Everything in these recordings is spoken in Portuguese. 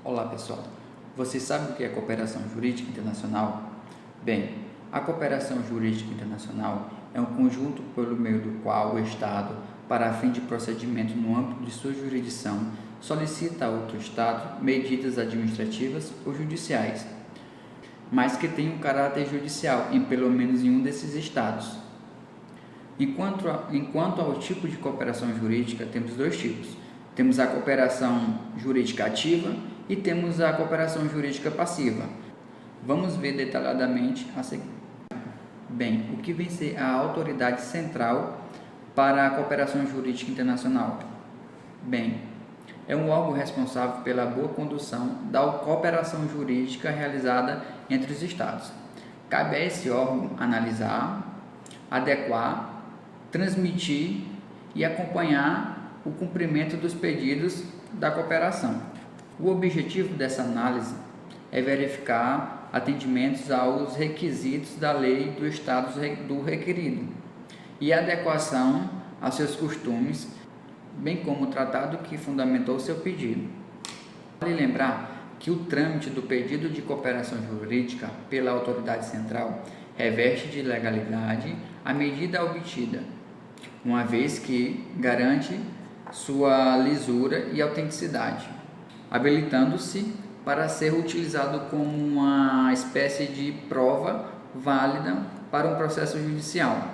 Olá pessoal, vocês sabem o que é cooperação jurídica internacional? Bem, a cooperação jurídica internacional é um conjunto pelo meio do qual o Estado, para fim de procedimento no âmbito de sua jurisdição, solicita a outro Estado medidas administrativas ou judiciais, mas que tenham caráter judicial em pelo menos um desses Estados. Enquanto ao tipo de cooperação jurídica, temos dois tipos. Temos a cooperação jurídica ativa e temos a cooperação jurídica passiva. Vamos ver detalhadamente a seguir. Bem, o que vem ser a autoridade central para a cooperação jurídica internacional? Bem, é um órgão responsável pela boa condução da cooperação jurídica realizada entre os Estados. Cabe a esse órgão analisar, adequar, transmitir e acompanhar o cumprimento dos pedidos da cooperação. O objetivo dessa análise é verificar atendimentos aos requisitos da lei do Estado do requerido e adequação aos seus costumes, bem como o tratado que fundamentou seu pedido. Vale lembrar que o trâmite do pedido de cooperação jurídica pela autoridade central reveste de legalidade a medida obtida, uma vez que garante sua lisura e autenticidade, habilitando-se para ser utilizado como uma espécie de prova válida para um processo judicial.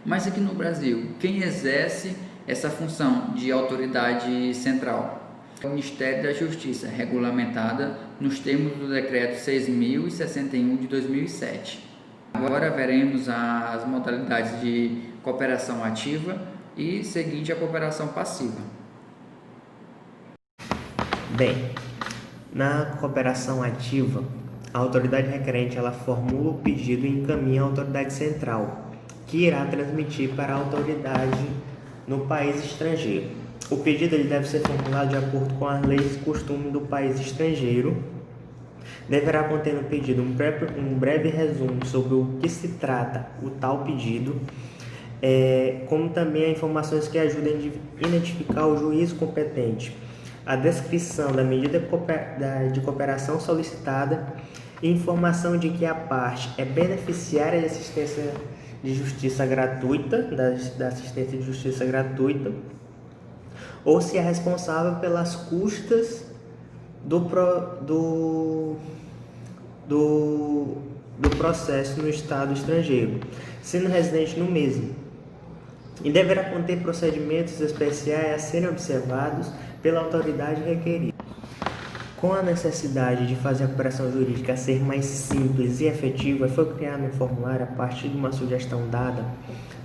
Mas aqui no Brasil, quem exerce essa função de autoridade central? É o Ministério da Justiça, regulamentada nos termos do Decreto 6.061 de 2007. Agora veremos as modalidades de cooperação ativa e seguinte a cooperação passiva. Bem, na cooperação ativa, a autoridade requerente ela formula o pedido e encaminha à autoridade central, que irá transmitir para a autoridade no país estrangeiro. O pedido ele deve ser formulado de acordo com as leis e costumes do país estrangeiro. Deverá conter no pedido um breve resumo sobre o que se trata o tal pedido, como também informações que ajudem a identificar o juiz competente, a descrição da medida de cooperação solicitada e informação de que a parte é beneficiária de assistência de justiça gratuita, da assistência de justiça gratuita, ou se é responsável pelas custas do processo no estado estrangeiro, sendo residente no mesmo, e deverá conter procedimentos especiais a serem observados pela autoridade requerida. Com a necessidade de fazer a cooperação jurídica ser mais simples e efetiva, foi criado um formulário a partir de uma sugestão dada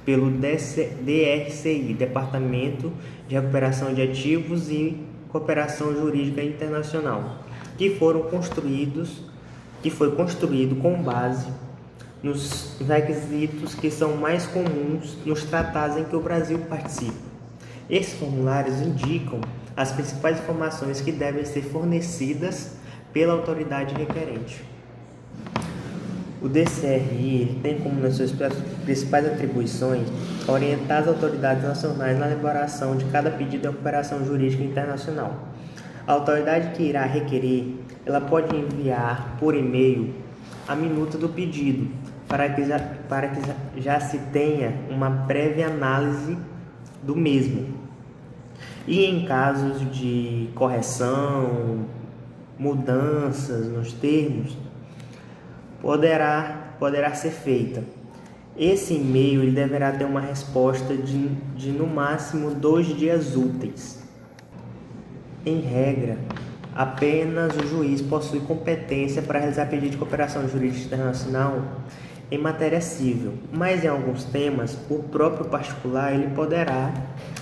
pelo DRCI, Departamento de Recuperação de Ativos e Cooperação Jurídica Internacional, que foi construído com base nos requisitos que são mais comuns nos tratados em que o Brasil participa. Esses formulários indicam as principais informações que devem ser fornecidas pela autoridade requerente. O DCRI tem como uma das suas principais atribuições orientar as autoridades nacionais na elaboração de cada pedido de cooperação jurídica internacional. A autoridade que irá requerer, ela pode enviar por e-mail a minuta do pedido, para que já se tenha uma prévia análise do mesmo. E em casos de correção, mudanças nos termos, poderá ser feita. Esse e-mail ele deverá ter uma resposta de no máximo 2 dias úteis. Em regra, apenas o juiz possui competência para realizar pedido de cooperação jurídica internacional em matéria civil, mas em alguns temas, o próprio particular ele poderá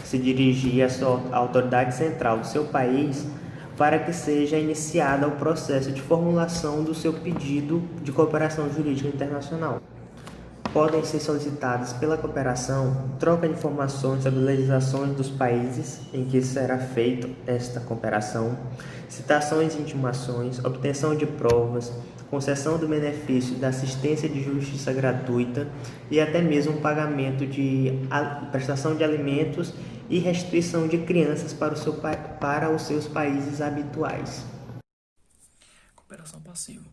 se dirigir à sua autoridade central do seu país para que seja iniciado o processo de formulação do seu pedido de cooperação jurídica internacional. Podem ser solicitadas pela cooperação troca de informações sobre legislações dos países em que será feita esta cooperação, citações e intimações, obtenção de provas, concessão do benefício da assistência de justiça gratuita e até mesmo pagamento de prestação de alimentos e restituição de crianças para os seus países habituais. Cooperação passiva.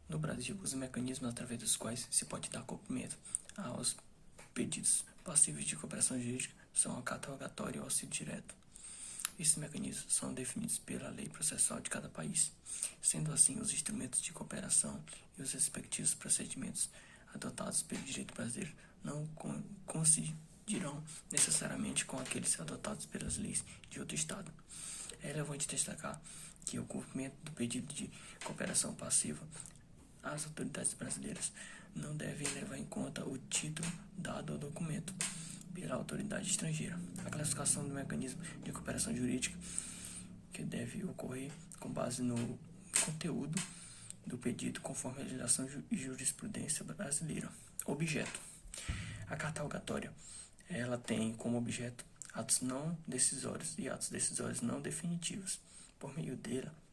No Brasil, os mecanismos através dos quais se pode dar cumprimento aos pedidos passivos de cooperação jurídica são a catalogatória e o auxílio direto. Esses mecanismos são definidos pela lei processual de cada país. Sendo assim, os instrumentos de cooperação e os respectivos procedimentos adotados pelo direito brasileiro não coincidirão necessariamente com aqueles adotados pelas leis de outro Estado. É relevante destacar que o cumprimento do pedido de cooperação passiva às autoridades brasileiras não deve levar em conta o título dado ao documento pela autoridade estrangeira. A classificação do mecanismo de cooperação jurídica que deve ocorrer com base no conteúdo do pedido conforme a legislação e jurisprudência brasileira. Objeto. A catalogatória, ela tem como objeto atos não decisórios e atos decisórios não definitivos. Por meio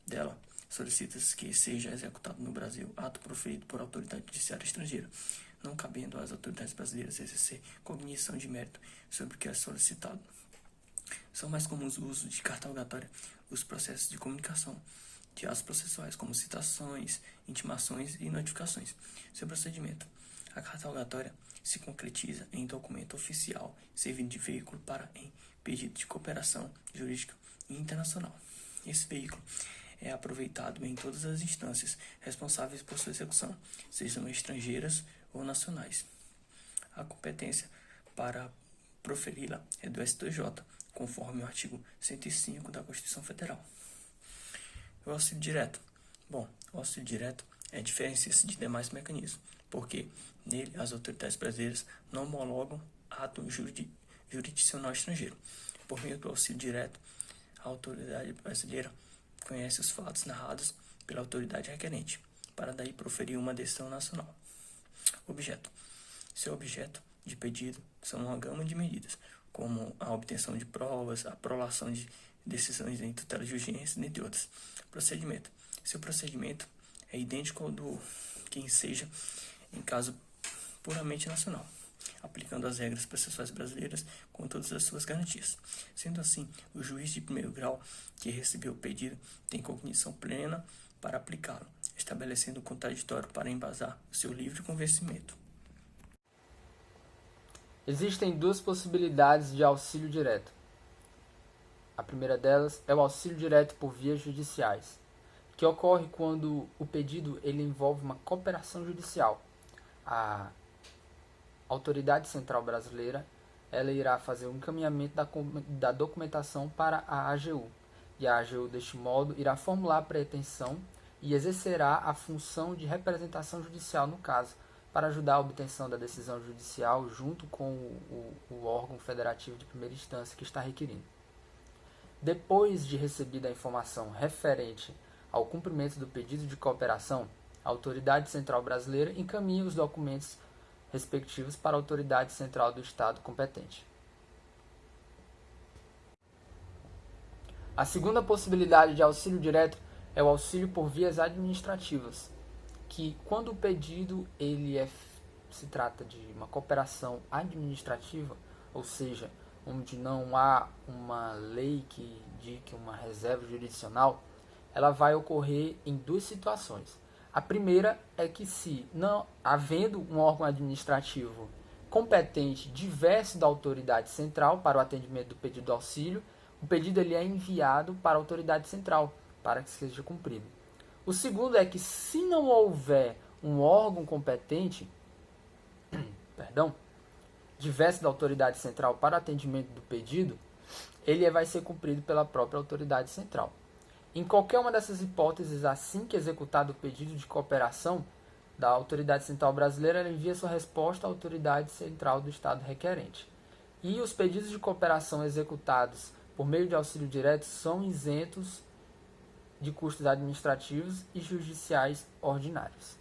dela, solicita-se que seja executado no Brasil ato proferido por autoridade judiciária estrangeira, não cabendo às autoridades brasileiras exercer cognição de mérito sobre o que é solicitado. São mais comuns o uso de catalogatória os processos de comunicação de atos processuais, como citações, intimações e notificações. Seu procedimento. A catalogatória se concretiza em documento oficial, servindo de veículo para pedido de cooperação jurídica internacional. Esse veículo é aproveitado em todas as instâncias responsáveis por sua execução, sejam estrangeiras ou nacionais. A competência para proferi-la é do STJ, conforme o artigo 105 da Constituição Federal. O auxílio direto. Bom, o auxílio direto diferencia-se de demais mecanismos, porque nele as autoridades brasileiras não homologam ato jurisdicional estrangeiro. Por meio do auxílio direto, a autoridade brasileira conhece os fatos narrados pela autoridade requerente, para daí proferir uma decisão nacional. Objeto. Seu objeto de pedido são uma gama de medidas, como a obtenção de provas, a prolação de decisões em tutela de urgência, entre outras. Procedimento. Seu procedimento é idêntico ao do quem seja em caso puramente nacional, aplicando as regras processuais brasileiras com todas as suas garantias. Sendo assim, o juiz de primeiro grau que recebeu o pedido tem cognição plena para aplicá-lo, estabelecendo o contraditório para embasar o seu livre convencimento. Existem duas possibilidades de auxílio direto. A primeira delas é o auxílio direto por vias judiciais, que ocorre quando o pedido ele envolve uma cooperação judicial. A autoridade central brasileira ela irá fazer o encaminhamento da documentação para a AGU, e a AGU, deste modo, irá formular a pretensão e exercerá a função de representação judicial no caso, para ajudar a obtenção da decisão judicial junto com o órgão federativo de primeira instância que está requerindo. Depois de recebida a informação referente ao cumprimento do pedido de cooperação, a autoridade central brasileira encaminha os documentos respectivos para a autoridade central do Estado competente. A segunda possibilidade de auxílio direto é o auxílio por vias administrativas, que quando o pedido se trata de uma cooperação administrativa, ou seja, onde não há uma lei que indique uma reserva jurisdicional, ela vai ocorrer em duas situações. A primeira é que, se não havendo um órgão administrativo competente diverso da autoridade central para o atendimento do pedido de auxílio, o pedido ele é enviado para a autoridade central para que seja cumprido. O segundo é que, se não houver um órgão competente, diverso da autoridade central para o atendimento do pedido, ele vai ser cumprido pela própria autoridade central. Em qualquer uma dessas hipóteses, assim que executado o pedido de cooperação da autoridade central brasileira, ela envia sua resposta à autoridade central do Estado requerente. E os pedidos de cooperação executados por meio de auxílio direto são isentos de custos administrativos e judiciais ordinários.